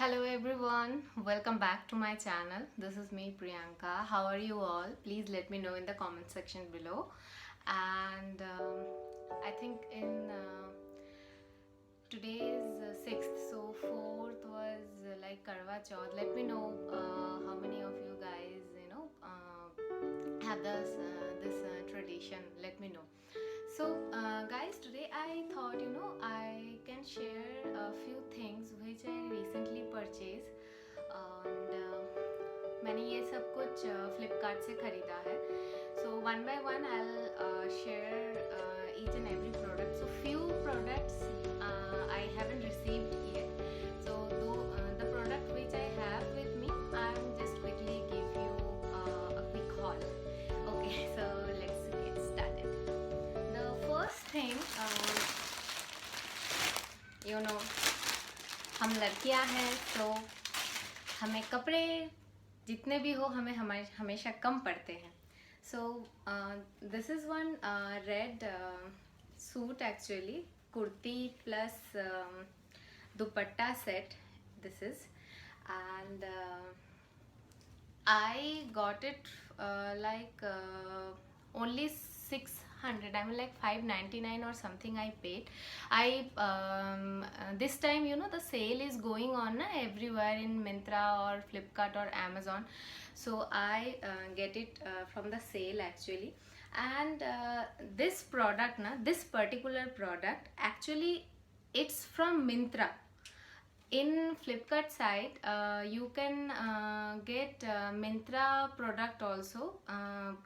Hello everyone, welcome back to my channel. This is me Priyanka. How are you all? Please let me know in the comment section below. And I think in today is 6th, so 4th was like Karwa Chauth. Let me know how many of you guys have this tradition. Let me know. So, guys, today I thought I can share a few things which I recently purchased and मैंने ये सब कुछ फ्लिपकार्ट से खरीदा है. So one by one I'll share each and every product. So few products I haven't received yet. So the product which I have with me, I'm just quickly give you a quick haul. Okay, so let's get started. The first thing, हम लड़कियां हैं तो हमें कपड़े जितने भी हो हमें हमेशा कम पड़ते हैं. So this is one red suit actually, kurti plus dupatta set. This is, and I got it only 600. I mean like 599 or something I paid. This time the sale is going on everywhere in Myntra or Flipkart or Amazon. So I get it from the sale actually. And this product this particular product actually it's from Myntra. In Flipkart site you can get Myntra product also.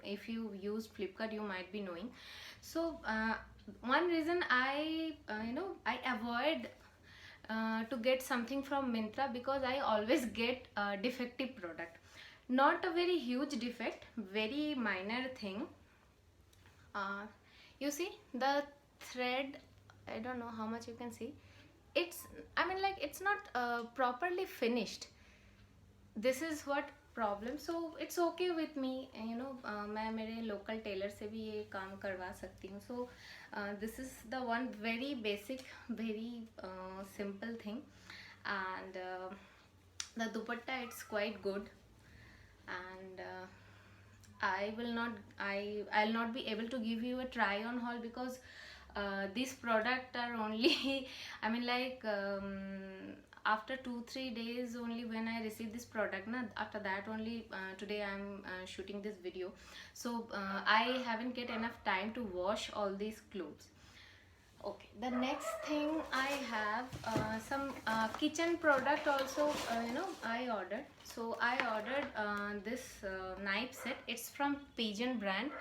If you use Flipkart you might be knowing. So one reason I avoid to get something from Myntra, because I always get a defective product. Not a very huge defect, very minor thing. You see the thread, I don't know how much you can see. It's not properly finished. This is what problem. So it's okay with me, मैं मेरे local tailor से भी ये काम करवा सकती हूँ. So this is the one very basic, very simple thing. And the dupatta, it's quite good. And I'll not be able to give you a try on haul, because these products are only after 2-3 days only when I receive this product after that only today I'm shooting this video. So I haven't get enough time to wash all these clothes. Okay, the next thing I have some kitchen product also. I ordered. So I ordered this knife set. It's from Pigeon brand,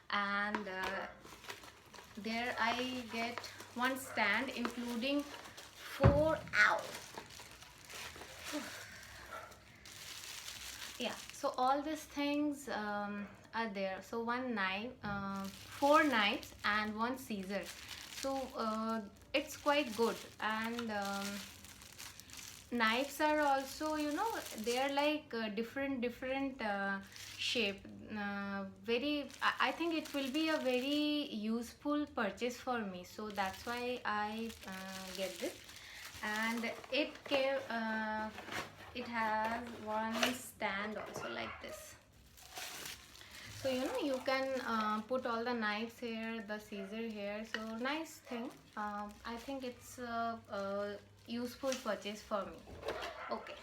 and there I get one stand including 4 ow. Yeah, so all these things are there. So one knife, 4 knives and 1 scissor. So it's quite good. And knives are also they are like different shape. I think it will be a very useful purchase for me, so that's why I get this. And it has one stand also like this. So you can put all the knives here, the scissor here. So nice thing. I think it's a useful purchase for me. Okay.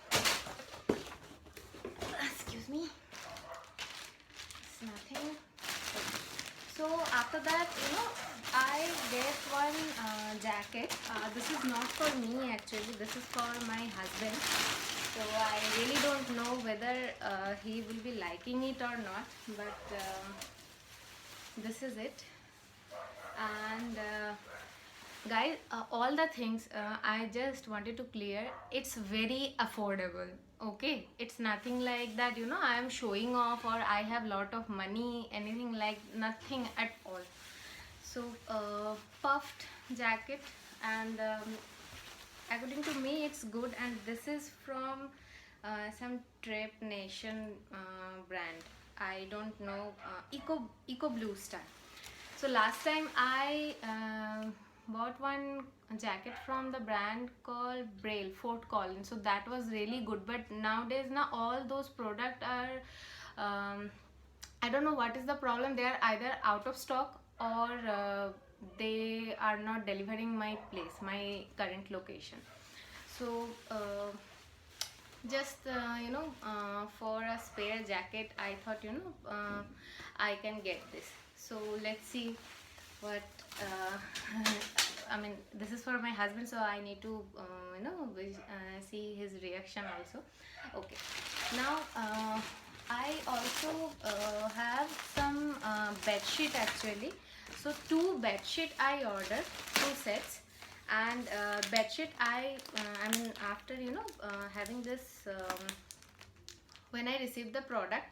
Excuse me. It's nothing. So after that, I get one jacket. This is not for me actually. This is for my husband. So I really don't know whether he will be liking it or not. But this is it. And guys, all the things I just wanted to clear. It's very affordable. Okay, it's nothing like that I am showing off or I have lot of money, anything like, nothing at all. So puffed jacket, and according to me it's good. And this is from some Trip Nation brand. I don't know, Eco Blue Star. So last time I bought one jacket from the brand called Braille, Fort Collins. So that was really good. But nowadays, now all those products are, I don't know what is the problem. They are either out of stock or they are not delivering my place, my current location. So just for a spare jacket, I thought I can get this. So let's see what I mean, this is for my husband, so I need to see his reaction also. Okay, now I also have some bed sheet actually. So two bed sheet I ordered, two sets. And bed sheet I mean, after having this, when I received the product,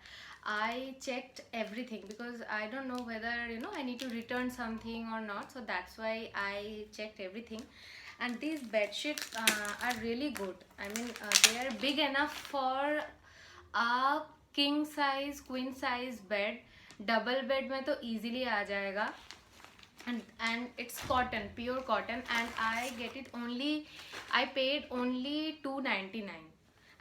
I checked everything because I don't know whether I need to return something or not. So that's why I checked everything. And these bed sheets are really good. I mean, they are big enough for a king size, queen size bed. Double bed में तो easily आ जाएगा. And it's cotton, pure cotton, and I get it only, I paid only $2.99.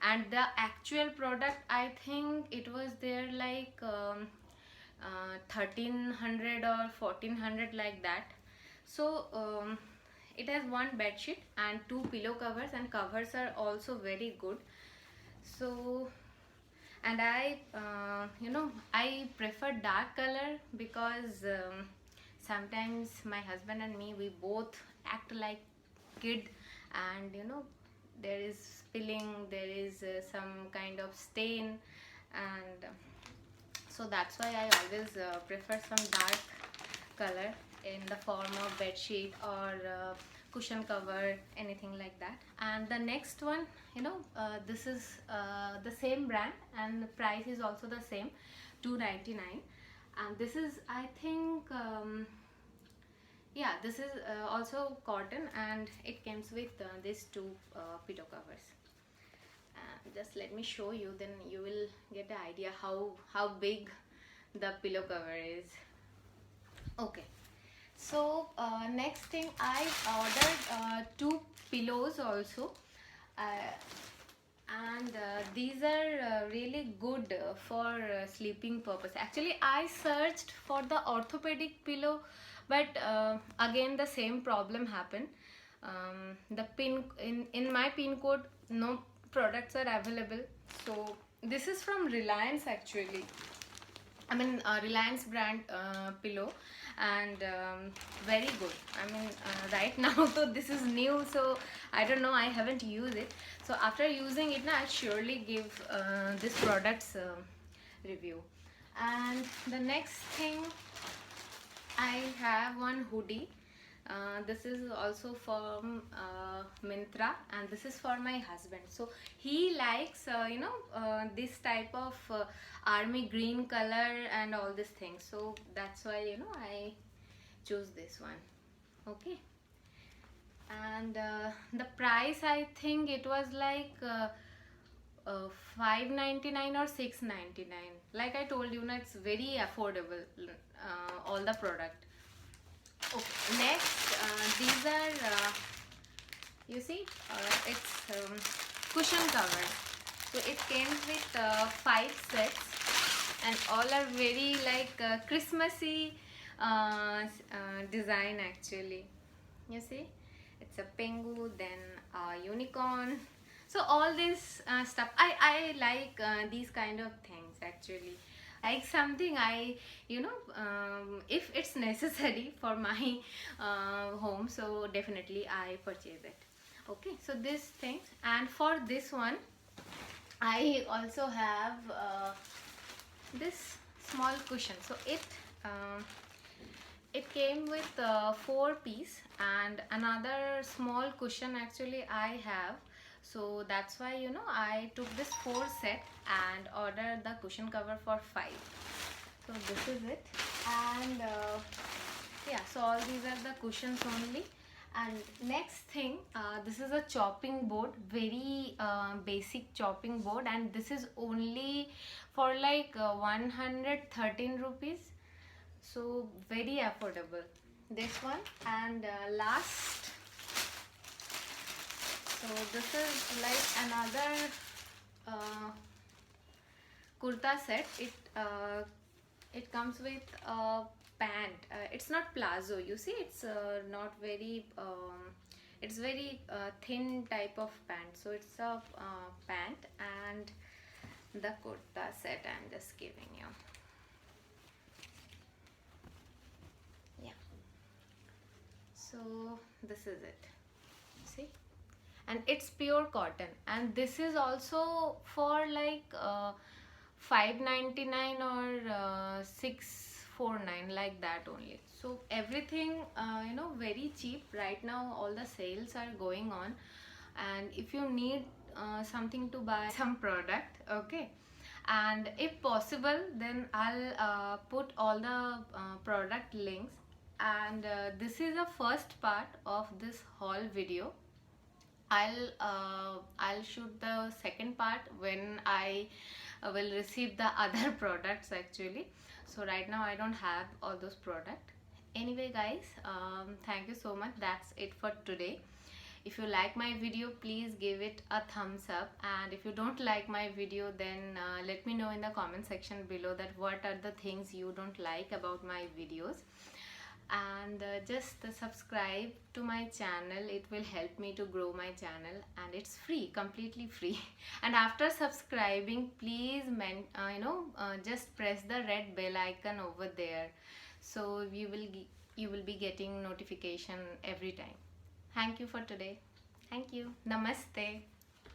And the actual product, I think it was there like 1300 or 1400 like that. So it has one bed sheet and two pillow covers, and covers are also very good. So, and I I prefer dark color because sometimes my husband and me, we both act like kid, and there is spilling, there is some kind of stain, and so that's why I always prefer some dark color in the form of bed sheet or cushion cover, anything like that. And the next one, this is the same brand, and the price is also the same, $2.99. And this is, I think, yeah, this is also cotton, and it comes with these two pillow covers. Just let me show you, then you will get the idea how big the pillow cover is. Okay, so next thing, I ordered two pillows also, and these are really good for sleeping purpose. Actually, I searched for the orthopedic pillow, but again the same problem happened. The pin in my pin code, no products are available. So this is from Reliance actually. I mean, Reliance brand pillow, and very good. I mean, right now, so this is new, so I don't know, I haven't used it. So after using it, now I'll surely give this product's review. And the next thing, I have one hoodie. This is also from Myntra, and this is for my husband. So he likes this type of army green color and all these things. So that's why I choose this one. Okay. And the price, I think it was like $5.99 or $6.99. Like I told you, it's very affordable, all the product. Okay, next, these are you see, it's cushion cover. So it came with 5 sets, and all are very like Christmassy design actually. You see, it's a pengu, then a unicorn. So all this stuff, I like these kind of things actually. Like something I if it's necessary for my home, so definitely I purchase it. Okay, so these things. And for this one, I also have this small cushion. So it came with 4 piece and another small cushion actually I have. So that's why I took this 4 set and ordered the cushion cover for 5. So this is it. And yeah, so all these are the cushions only. And next thing, this is a chopping board, very basic chopping board, and this is only for like 113 rupees. So very affordable. this one, and last, so this is like another kurta set. It comes with a pant. It's not palazzo, you see, it's not very it's very thin type of pant, so it's a pant and the kurta set I'm just giving you. Yeah, so this is it, see, and it's pure cotton, and this is also for like 599 or 649, like that only. So everything very cheap right now. All the sales are going on, and if you need something to buy some product, okay, and if possible then I'll put all the product links, and this is the first part of this haul video. I'll shoot the second part when I will receive the other products actually. So right now I don't have all those products. Anyway guys, thank you so much. That's it for today. If you like my video, please give it a thumbs up, and if you don't like my video, then let me know in the comment section below that what are the things you don't like about my videos. And just subscribe to my channel. It will help me to grow my channel, and it's free, completely free. And after subscribing, please just press the red bell icon over there, so you will be getting notification every time. Thank you for today. Thank you. Namaste.